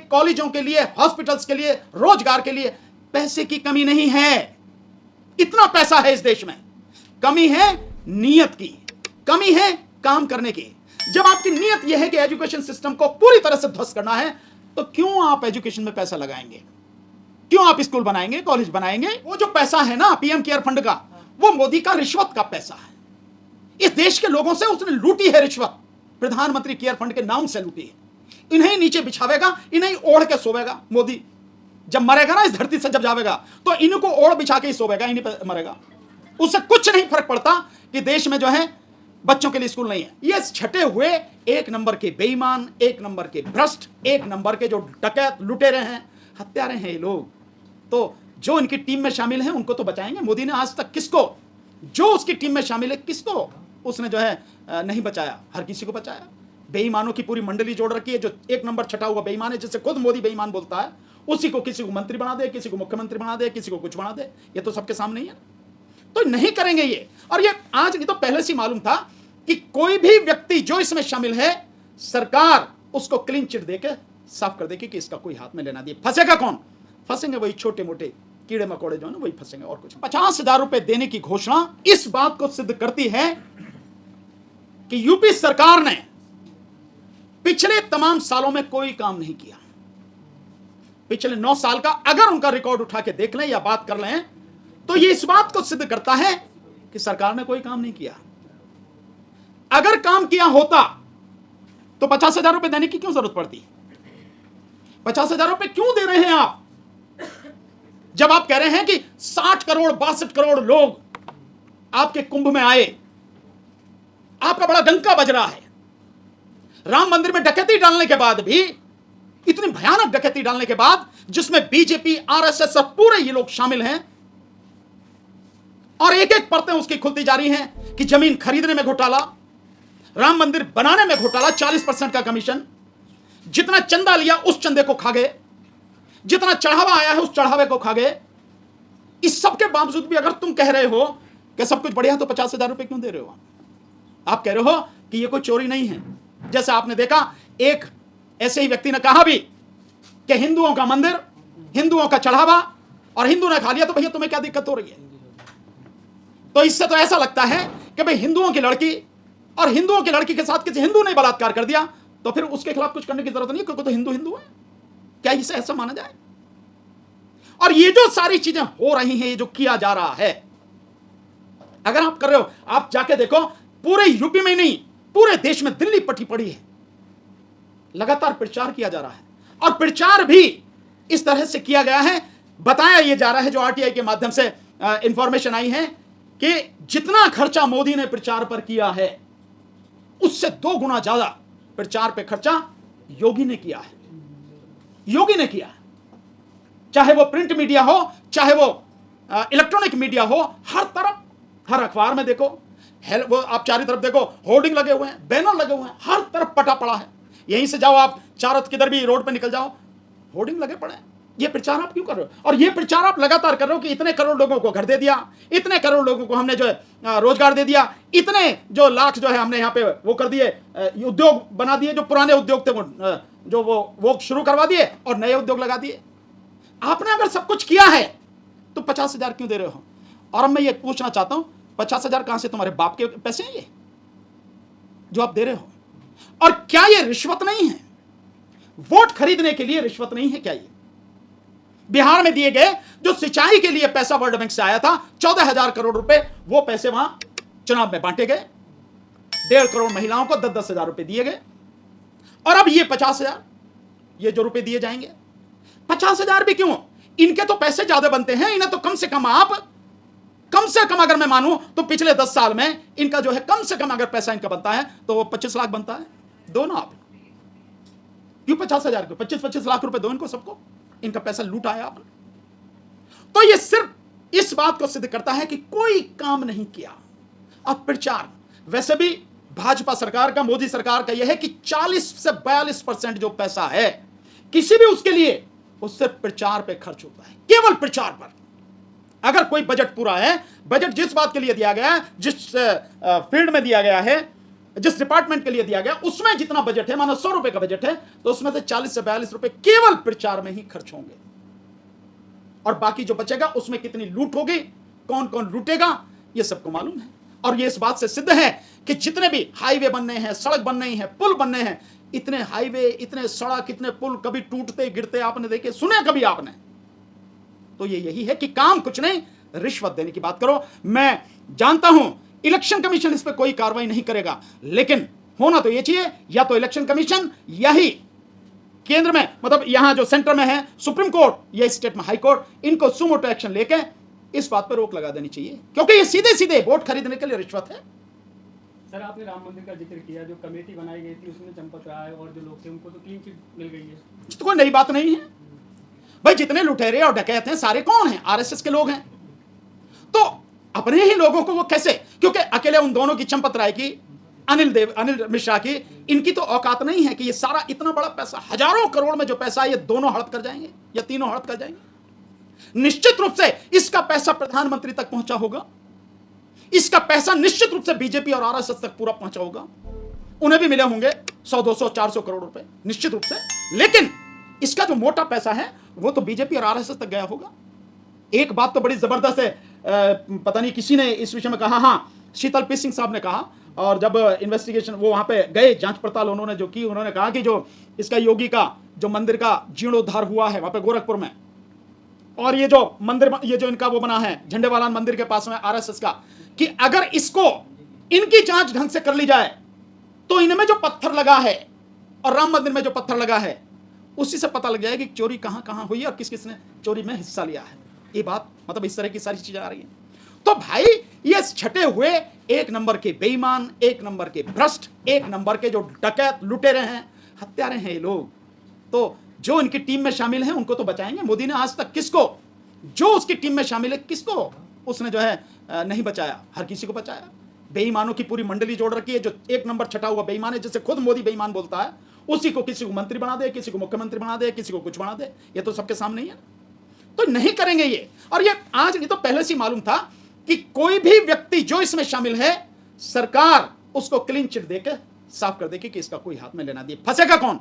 कॉलेजों के लिए, हॉस्पिटल्स के लिए, रोजगार के लिए पैसे की कमी नहीं है। इतना पैसा है इस देश में। कमी है नीयत की, कमी है काम करने की। जब आपकी नीयत यह है कि एजुकेशन सिस्टम को पूरी तरह से ध्वस्त करना है, तो क्यों आप एजुकेशन में पैसा लगाएंगे? क्यों आप स्कूल बनाएंगे, कॉलेज बनाएंगे? वो जो पैसा है ना पीएम केयर फंड का, वो मोदी का रिश्वत का पैसा है। इस देश के लोगों से उसने लूटी है रिश्वत, प्रधानमंत्री केयर फंड के नाम से लूटी है। इन्हें नीचे बिछावेगा, इन्हें ओढ़ के सोवेगा मोदी। जब मरेगा ना इस धरती से जब जावेगा, तो इनको ओढ़ बिछा के ही सोवेगा, इन्हीं पे मरेगा। उससे कुछ नहीं फर्क पड़ता कि देश में जो है बच्चों के लिए स्कूल नहीं है। ये छटे हुए एक नंबर के बेईमान, एक नंबर के भ्रष्ट, एक नंबर के जो डकैत लुटेरे हैं, हत्यारे हैं ये लोग। तो जो इनकी टीम में शामिल हैं उनको तो बचाएंगे। मोदी ने आज तक किसको, जो उसकी टीम में शामिल है, किसको उसने जो है नहीं बचाया? हर किसी को बचाया। बेईमानों की पूरी मंडली जोड़ रखी है। जो एक नंबर छटा हुआ बेईमान है, जिसे खुद मोदी बेईमान बोलता है, उसी को किसी को मंत्री बना दे, किसी को मुख्यमंत्री बना दे, किसी को कुछ बना दे। ये तो सबके सामने ही है। तो नहीं करेंगे ये। और ये आज नहीं तो पहले से मालूम था कि कोई भी व्यक्ति जो इसमें शामिल है, सरकार उसको क्लीन चिट देके साफ कर देगी कि इसका कोई हाथ में लेना दिए। फंसेगा कौन? फंसेंगे वही छोटे मोटे कीड़े मकोड़े जो है ना, वही फंसेंगे और कुछ। 50,000 रुपए देने की घोषणा इस बात को सिद्ध करती है कि यूपी सरकार ने पिछले तमाम सालों में कोई काम नहीं किया। पिछले 9 साल का अगर उनका रिकॉर्ड उठा के देख लें या बात कर लें, तो ये इस बात को सिद्ध करता है कि सरकार ने कोई काम नहीं किया। अगर काम किया होता तो 50,000 रुपए देने की क्यों जरूरत पड़ती? 50,000 रुपए क्यों दे रहे हैं आप, जब आप कह रहे हैं कि 60 करोड़ 62 करोड़ लोग आपके कुंभ में आए? आपका बड़ा डंका बज रहा है। राम मंदिर में डकैती डालने के बाद भी, इतनी भयानक डकैती डालने के बाद, जिसमें बीजेपी, आरएसएस सब पूरे ये लोग शामिल हैं, और एक एक परतें उसकी खुलती जा रही हैं कि जमीन खरीदने में घोटाला, राम मंदिर बनाने में घोटाला, 40% का कमीशन, जितना चंदा लिया उस चंदे को खा गए, जितना चढ़ावा आया है उस चढ़ावे को खा गए। इस सब के बावजूद भी अगर तुम कह रहे हो कि सब कुछ बढ़िया, तो 50,000 रुपए क्यों दे रहे हो? आप कह रहे हो कि ये कोई चोरी नहीं है। जैसे आपने देखा, एक ऐसे ही व्यक्ति ने कहा भी कि हिंदुओं का मंदिर, हिंदुओं का चढ़ावा, और हिंदू ने खा लिया, तो भैया तुम्हें क्या दिक्कत हो रही है? तो इससे तो ऐसा लगता है कि भाई हिंदुओं की लड़की और हिंदुओं की लड़की के साथ किसी हिंदू ने बलात्कार कर दिया, तो फिर उसके खिलाफ कुछ करने की जरूरत नहीं, क्योंकि तो हिंदू हिंदू है। क्या इसे ऐसा माना जाए? और ये जो सारी चीजें हो रही हैं, ये जो किया जा रहा है, अगर आप कर रहे हो, आप जाके देखो, पूरे यूपी में नहीं, पूरे देश में दिल्ली पट्टी पड़ी है। लगातार प्रचार किया जा रहा है, और प्रचार भी इस तरह से किया गया है, बताया यह जा रहा है, जो आरटीआई के माध्यम से इंफॉर्मेशन आई है, कि जितना खर्चा मोदी ने प्रचार पर किया है, उससे 2 गुना ज्यादा प्रचार पे खर्चा योगी ने किया है। योगी ने किया, चाहे वो प्रिंट मीडिया हो, चाहे वो इलेक्ट्रॉनिक मीडिया हो, हर तरफ, हर अखबार में देखो, वो आप चारों तरफ देखो, होर्डिंग लगे हुए हैं, बैनर लगे हुए हैं, हर तरफ पटा पड़ा है। यहीं से जाओ आप चारों किधर भी रोड पे निकल जाओ, होर्डिंग लगे पड़े हैं। ये प्रचार आप क्यों कर रहे हो? और ये प्रचार आप लगातार कर रहे हो कि इतने करोड़ लोगों को घर दे दिया, इतने करोड़ लोगों को हमने जो है रोजगार दे दिया, इतने जो लाख जो है हमने यहाँ पे वो कर दिए, उद्योग बना दिए, जो पुराने उद्योग थे जो वो शुरू करवा दिए और नए उद्योग लगा दिए। आपने अगर सब कुछ किया है तो 50,000 क्यों दे रहे हो? और अब मैं ये पूछना चाहता हूं, 50,000 कहां से? तुम्हारे बाप के पैसे हैं ये जो आप दे रहे हो? और क्या ये रिश्वत नहीं है? वोट खरीदने के लिए रिश्वत नहीं है क्या ये? बिहार में दिए गए जो सिंचाई के लिए पैसा वर्ल्ड बैंक से आया था, 14,000 करोड़ रुपए, वो पैसे वहां चुनाव में बांटे गए। 1.5 करोड़ महिलाओं को 10,000 रुपए दिए गए। और अब ये 50,000, ये जो रुपए दिए जाएंगे, 50,000 भी क्यों? इनके तो पैसे ज्यादा बनते हैं। इन्हें तो कम से कम अगर मैं मानूं तो पिछले 10 साल में इनका जो है कम से कम अगर पैसा इनका बनता है तो वो 25 लाख बनता है। दो ना आप, क्यों 50,000 को 25-25 लाख रुपए दो इनको, सबको इनका पैसा लूटा है आपने। तो ये सिर्फ इस बात को सिद्ध करता है कि कोई काम नहीं किया। अब प्रचार, वैसे भी भाजपा सरकार का, मोदी सरकार का यह है कि 40 से 42% जो पैसा है किसी भी उसके लिए, उससे प्रचार पे खर्च होता है, केवल प्रचार पर। अगर कोई बजट पूरा है, बजट जिस बात के लिए दिया गया है, जिस फील्ड में दिया गया है, जिस डिपार्टमेंट के लिए दिया गया उसमें जितना बजट है, मानो 100 रुपए का बजट है, तो उसमें से 40 से 42 रुपए केवल प्रचार में ही खर्च होंगे, और बाकी जो बचेगा उसमें कितनी लूट होगी, कौन कौन लूटेगा, यह सबको मालूम है। और यह इस बात से सिद्ध है कि जितने भी हाईवे बनने हैं, सड़क बन रही है, पुल बनने हैं, इतने हाईवे, इतने सड़क, इतने पुल कभी टूटते गिरते आपने देखे, सुने कभी आपने? तो ये यही है कि काम कुछ नहीं, रिश्वत देने की बात करो। मैं जानता हूं इलेक्शन कमीशन इस पर कोई कार्रवाई नहीं करेगा, लेकिन होना तो ये चाहिए, या तो इलेक्शन कमीशन या ही केंद्र में, मतलब यहां जो सेंटर में है सुप्रीम कोर्ट या स्टेट में हाई कोर्ट, इनको सुमोटो एक्शन लेके इस बात पर रोक लगा देनी चाहिए, क्योंकि ये सीधे सीधे वोट खरीदने के लिए रिश्वत है। सर, आपने राम मंदिर का जिक्र किया, जो कमेटी बनाई गई थी उसमें चंपत राय और जो लोग थे उनको तो क्लीन चिट मिल गई है, तो कोई नई बात नहीं है भाई। जितने लुटेरे और डकैत हैं सारे कौन हैं? आरएसएस के लोग हैं। तो अपने ही लोगों को वो कैसे, क्योंकि अकेले उन दोनों की, चंपत राय की, अनिल मिश्रा की, इनकी तो औकात नहीं है कि ये सारा इतना बड़ा पैसा, हजारों करोड़ में जो पैसा है, ये दोनों हड़प कर जाएंगे या तीनों हड़प कर जाएंगे। निश्चित रूप से इसका पैसा प्रधानमंत्री तक पहुंचा होगा, इसका पैसा निश्चित रूप से बीजेपी और आरएसएस तक पूरा पहुंचा होगा, उन्हें भी मिले होंगे 100, 200, 400 करोड़ रुपए निश्चित रूप से, लेकिन इसका जो मोटा पैसा है वो तो बीजेपी और आरएसएस तक गया होगा। एक बात तो बड़ी जबरदस्त है, पता नहीं किसी ने इस विषय में कहा, हाँ शीतल पी सिंह साहब ने कहा, और जब इन्वेस्टिगेशन वो वहां पे गए, जांच पड़ताल उन्होंने जो की, उन्होंने कहा कि जो इसका योगी का जो मंदिर का जीर्णोद्धार हुआ है वहां पे गोरखपुर में, और ये जो मंदिर, ये जो इनका वो बना है झंडेवालान मंदिर के पास में आरएसएस का, कि अगर इसको इनकी जांच ढंग से कर ली जाए तो इनमें जो पत्थर लगा है और राम मंदिर में जो पत्थर लगा है उसी से पता लग जाएगा कि चोरी कहां कहां हुई है और किस किसने चोरी में हिस्सा लिया है। ये बात, मतलब इस तरह की सारी चीजें आ रही हैं। तो भाई ये छटे हुए एक नंबर के बेईमान, एक नंबर के भ्रष्ट, एक नंबर के जो डकैत लुटेरे हैं, हत्यारे हैं ये लोग, तो जो इनकी टीम में शामिल हैं उनको तो बचाएंगे। मोदी ने आज तक किसको, जो उसकी टीम में शामिल है, किसको उसने जो है नहीं बचाया? हर किसी को बचाया। बेईमानों की पूरी मंडली जोड़ रखी है, जो एक नंबर छटा हुआ बेईमान है, जिसे खुद मोदी बेईमान बोलता है, उसी को किसी को मंत्री बना दे, किसी को मुख्यमंत्री बना दे, किसी को कुछ बना दे। ये तो सबके सामने ही है। तो नहीं करेंगे ये, और ये आज नहीं तो पहले से मालूम था कि कोई भी व्यक्ति जो इसमें शामिल है, सरकार उसको क्लीन चिट देकर साफ कर देगी कि इसका कोई हाथ में लेना दिए। फंसेगा कौन?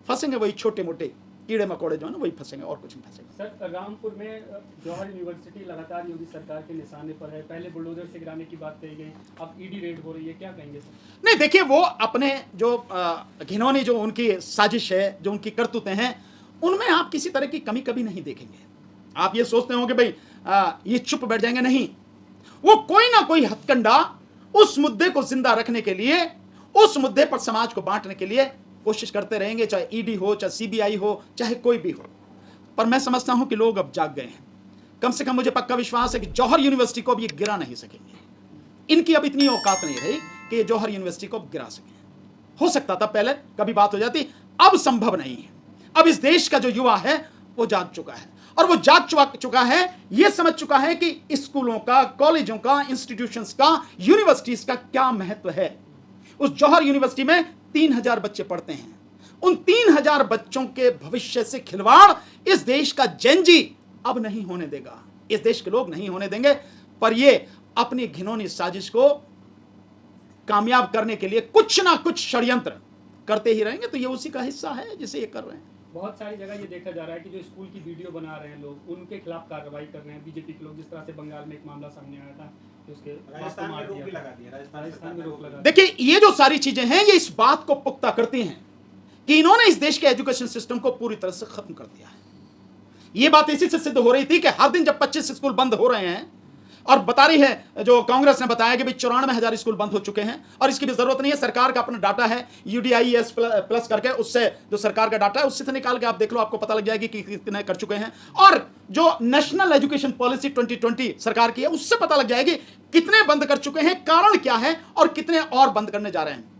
फंसेंगे वही छोटे मोटे कीड़े मकोड़े जो है ना, वही फंसेंगे, और कुछ नहीं फंसेगा। सर, रामपुर में जौहर यूनिवर्सिटी लगातार योगी सरकार के निशाने पर है। पहले बुलडोजर से गिराने की बात कही गई, अब ईडी रेड हो रही है, क्या कहेंगे सर? नहीं देखिए, वो अपने जो घिनौनी जो उनकी साजिश है, जो उनकी करतूतें हैं, उनमें आप किसी तरह की कमी कभी नहीं देखेंगे। आप ये सोचते हो कि भाई ये चुप बैठ जाएंगे, नहीं। वो कोई ना कोई हथकंडा उस मुद्दे को जिंदा रखने के लिए, उस मुद्दे पर समाज को बांटने के लिए कोशिश करते रहेंगे, चाहे ईडी हो, चाहे सीबीआई हो, चाहे कोई भी हो। पर मैं समझता हूं कि लोग अब जाग गए हैं। कम से कम मुझे पक्का विश्वास है कि जौहर यूनिवर्सिटी को अब ये गिरा नहीं सकेंगे। इनकी अब इतनी औकात नहीं रही कि ये जौहर यूनिवर्सिटी को गिरा सके। हो सकता था पहले कभी बात हो जाती, अब संभव नहीं है। अब इस देश का जो युवा है वो जाग चुका है, और वो जाग चुका है, ये समझ चुका है कि स्कूलों का, कॉलेजों का, इंस्टीट्यूशंस का, यूनिवर्सिटीज का क्या महत्व है। उस जौहर यूनिवर्सिटी में 3000 बच्चे पढ़ते हैं। उन 3000 बच्चों के भविष्य से खिलवाड़ इस देश का जेनजी अब नहीं होने देगा, इस देश के लोग नहीं होने देंगे। पर ये अपनी घिनौनी साजिश को कामयाब करने के लिए कुछ ना कुछ षड्यंत्र करते ही रहेंगे। तो ये उसी का हिस्सा है जिसे ये कर रहे हैं। बहुत सारी जगह ये देखा जा रहा है कि जो स्कूल की वीडियो बना रहे हैं लोग, उनके खिलाफ कार्रवाई कर रहे हैं बीजेपी के लोग। जिस तरह से बंगाल में एक मामला सामने आया था, उसके राजस्थान में रोक भी लगा दिया, राजस्थान में रोक लगा। देखिए, ये जो सारी चीजें हैं, ये इस बात को पुख्ता करती हैं कि इन्होंने इस देश के एजुकेशन सिस्टम को पूरी तरह से खत्म कर दिया है। ये बात इसी से सिद्ध हो रही थी कि हर दिन जब 25 स्कूल बंद हो रहे हैं, और बता रही है जो कांग्रेस ने बताया कि भाई 94,000 स्कूल बंद हो चुके हैं, और इसकी भी जरूरत नहीं है। सरकार का अपना डाटा है, UDIS प्लस करके, उससे जो सरकार का डाटा है उससे निकाल के आप देख लो, आपको पता लग जाएगी कि कितने कर चुके हैं। और जो नेशनल एजुकेशन पॉलिसी 2020 सरकार की है, उससे पता लग जाएगी कितने बंद कर चुके हैं, कारण क्या है, और कितने और बंद करने जा रहे हैं।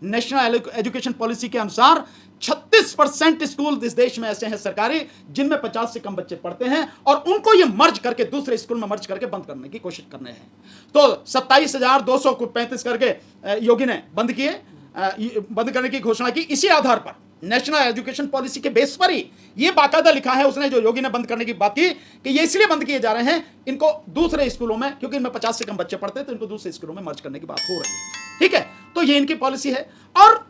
नेशनल एजुकेशन पॉलिसी के अनुसार 36% स्कूल इस देश में ऐसे हैं सरकारी, जिनमें 50 से कम बच्चे पढ़ते हैं, और उनको ये मर्ज करके दूसरे स्कूल में मर्ज करके बंद करने की कोशिश करने हैं। तो 27,235 करके योगी ने बंद किए, बंद करने की घोषणा की। इसी आधार पर नेशनल एजुकेशन पॉलिसी के बेस पर ही ये बाकायदा लिखा है उसने, जो योगी ने बंद करने की बात की कि ये इसलिए बंद किए जा रहे हैं, इनको दूसरे स्कूलों में, क्योंकि इनमें 50 से कम बच्चे पढ़ते हैं तो इनको दूसरे स्कूलों में मर्ज करने की बात हो रही है। ठीक है, तो ये इनकी पॉलिसी है। और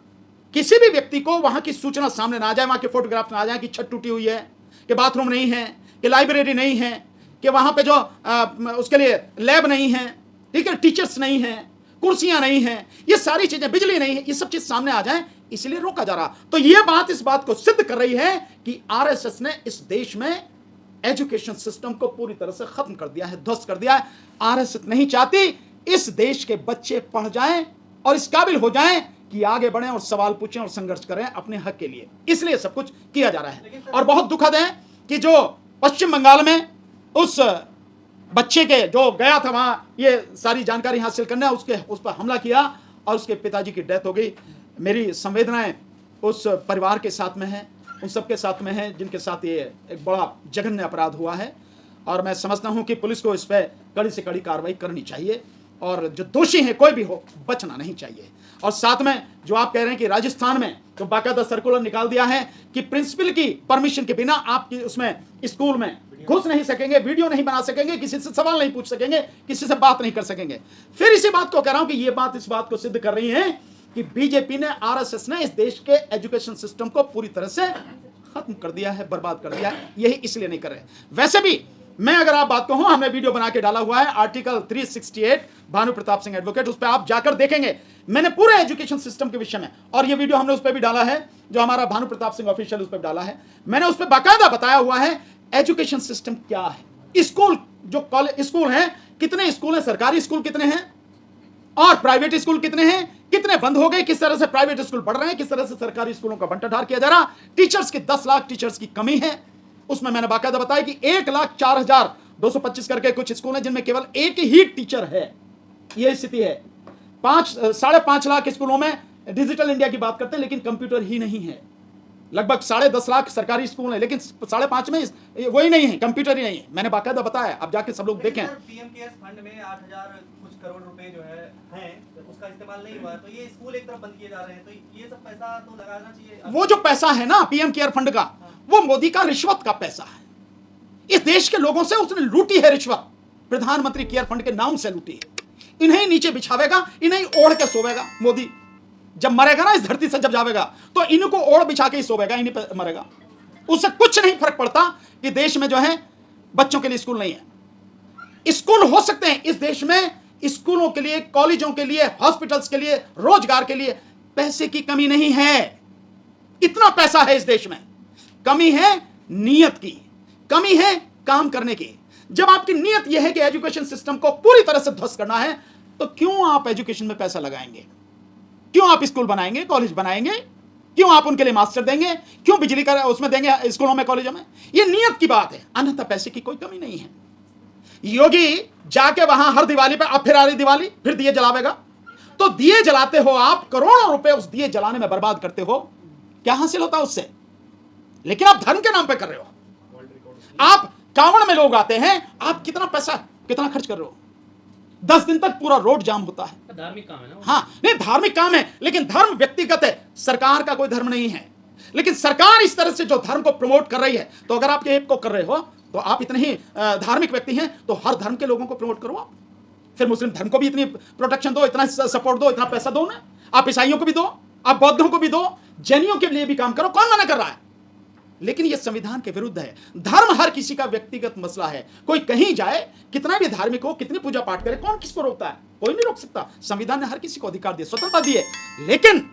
किसी भी व्यक्ति को वहां की सूचना सामने ना आ जाए, वहां के फोटोग्राफ ना आ जाए कि छत टूटी हुई है, कि बाथरूम नहीं है, कि लाइब्रेरी नहीं है, कि वहां पे जो उसके लिए लैब नहीं है, ठीक है, टीचर्स नहीं है, कुर्सियां नहीं है, ये सारी चीजें, बिजली नहीं है, ये सब चीज सामने आ जाए, इसलिए रोका जा रहा। तो ये बात इस बात को सिद्ध कर रही है कि आरएसएस ने इस देश में एजुकेशन सिस्टम को पूरी तरह से खत्म कर दिया है, ध्वस्त कर दिया है। आरएसएस नहीं चाहती इस देश के बच्चे पढ़ जाएं और इस काबिल हो जाएं कि आगे बढ़ें और सवाल पूछें और संघर्ष करें अपने हक के लिए, इसलिए सब कुछ किया जा रहा है। और बहुत दुखद है कि जो पश्चिम बंगाल में उस बच्चे के जो गया था वहां ये सारी जानकारी हासिल करने, उस पर हमला किया और उसके पिताजी की डेथ हो गई। मेरी संवेदनाएं उस परिवार के साथ में हैं, उन सबके साथ में हैं जिनके साथ ये एक बड़ा जघन्य अपराध हुआ है। और मैं समझता हूं कि पुलिस को इस पर कड़ी से कड़ी कार्रवाई करनी चाहिए और जो दोषी हैं कोई भी हो बचना नहीं चाहिए। और साथ में जो आप कह रहे हैं कि राजस्थान में तो बाकायदा सर्कुलर निकाल दिया है कि प्रिंसिपल की परमिशन के बिना आप उसमें स्कूल में घुस नहीं सकेंगे, वीडियो नहीं बना सकेंगे, किसी से सवाल नहीं पूछ सकेंगे, किसी से बात नहीं कर सकेंगे। फिर इसी बात को कह रहा हूं कि ये बात इस बात को सिद्ध कर रही है कि बीजेपी ने, आरएसएस ने इस देश के एजुकेशन सिस्टम को पूरी तरह से खत्म कर दिया है, बर्बाद कर दिया है। यही इसलिए नहीं कर रहे। वैसे भी मैं अगर आप बात कहूं, हमने वीडियो बना के डाला हुआ है आर्टिकल 368 भानु प्रताप सिंह एडवोकेट, उस पर आप जाकर देखेंगे मैंने पूरे एजुकेशन सिस्टम के विषय में, और ये वीडियो हमने उस पर भी डाला है जो हमारा भानु प्रताप सिंह ऑफिशियल उस पर डाला है। मैंने उस पर बाकायदा बताया हुआ है एजुकेशन सिस्टम क्या है, स्कूल जो कॉलेज स्कूल हैं, कितने स्कूल हैं, सरकारी स्कूल कितने हैं और प्राइवेट स्कूल कितने हैं, कितने बंद हो गए, किस तरह से प्राइवेट स्कूल बढ़ रहे हैं, किस तरह से सरकारी स्कूलों का बंटाढार किया जा रहा, टीचर्स की 10 लाख टीचर्स की कमी है। उसमें मैंने बाकायदा बताया कि 1,04,225 करके कुछ स्कूल हैं जिनमें केवल एक ही टीचर है। यह स्थिति है। 5.5 लाख स्कूलों में डिजिटल इंडिया की बात करते हैं लेकिन कंप्यूटर ही नहीं है। लगभग 10.5 लाख सरकारी स्कूल है लेकिन 5.5 में वही नहीं है, कंप्यूटर ही नहीं है। मैंने बाकायदा बताया, अब जाके सब लोग देखें। पीएम केयर्स फंड में 8,000 कुछ करोड़ रुपए जो है उसका इस्तेमाल नहीं हुआ, तो ये स्कूल एक तरफ बंद किए जा रहे हैं, तो ये सब पैसा तो लगाना चाहिए। वो जो पैसा है ना पीएम केयर फंड का, वो मोदी का रिश्वत का पैसा है। इस देश के लोगों से उसने लूटी है रिश्वत, प्रधानमंत्री केयर फंड के नाम से लूटी है। इन्हें नीचे बिछावेगा, इन्हें ओढ़ के सोवेगा मोदी। जब मरेगा ना इस धरती से जब जावेगा तो इनको ओढ़ बिछा के ही सोवेगा, इन्हीं पे मरेगा। उससे कुछ नहीं फर्क पड़ता कि देश में जो है बच्चों के लिए स्कूल नहीं है। स्कूल हो सकते हैं इस देश में, स्कूलों के लिए, कॉलेजों के लिए, हॉस्पिटल्स के लिए, रोजगार के लिए पैसे की कमी नहीं है। इतना पैसा है इस देश में। कमी है नीयत की, कमी है काम करने की। जब आपकी नीयत यह है कि एजुकेशन सिस्टम को पूरी तरह से ध्वस्त करना है तो क्यों आप एजुकेशन में पैसा लगाएंगे, क्यों आप स्कूल बनाएंगे, कॉलेज बनाएंगे, क्यों आप उनके लिए मास्टर देंगे, क्यों बिजली का उसमें देंगे स्कूलों में, कॉलेजों में। ये नियत की बात है, अन्यथा पैसे की कोई कमी नहीं है। योगी जाके वहां हर दिवाली पे, अब फिर आ रही दिवाली, फिर दिए जलावेगा। तो दिए जलाते हो आप, करोड़ों रुपए उस दिए जलाने में बर्बाद करते हो, क्या हासिल होता है उससे? लेकिन आप धर्म के नाम पे कर रहे हो। आप कांवड़ में लोग आते हैं, आप कितना पैसा कितना खर्च कर रहे हो? 10 दिन तक पूरा रोड जाम होता है। धार्मिक काम है ना। हाँ, नहीं धार्मिक काम है लेकिन धर्म व्यक्तिगत है, सरकार का कोई धर्म नहीं है। लेकिन सरकार इस तरह से जो धर्म को प्रमोट कर रही है, तो अगर आप ये को कर रहे हो तो आप इतने ही धार्मिक व्यक्ति हैं तो हर धर्म के लोगों को प्रमोट करो आप। फिर मुस्लिम धर्म को भी इतनी प्रोटेक्शन दो, इतना सपोर्ट दो, इतना पैसा दो ना। आप ईसाइयों को भी दो, आप बौद्धों को भी दो, जैनियों के लिए भी काम करो, कौन मना कर रहा है? लेकिन यह संविधान के विरुद्ध है। धर्म हर किसी का व्यक्तिगत मसला है। कोई कहीं जाए, कितना भी धार्मिक हो, कितनी पूजा पाठ करे, कौन किसको रोकता है? कोई नहीं रोक सकता। संविधान ने हर किसी को अधिकार दिया, स्वतंत्रता दी है। लेकिन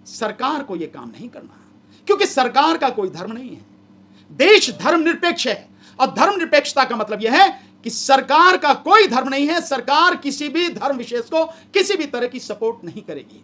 सरकार को यह काम नहीं करना, क्योंकि सरकार का कोई धर्म नहीं है। देश धर्मनिरपेक्ष है और धर्मनिरपेक्षता का मतलब यह है कि सरकार का कोई धर्म नहीं है। सरकार किसी भी धर्म विशेष को किसी भी तरह की सपोर्ट नहीं करेगी।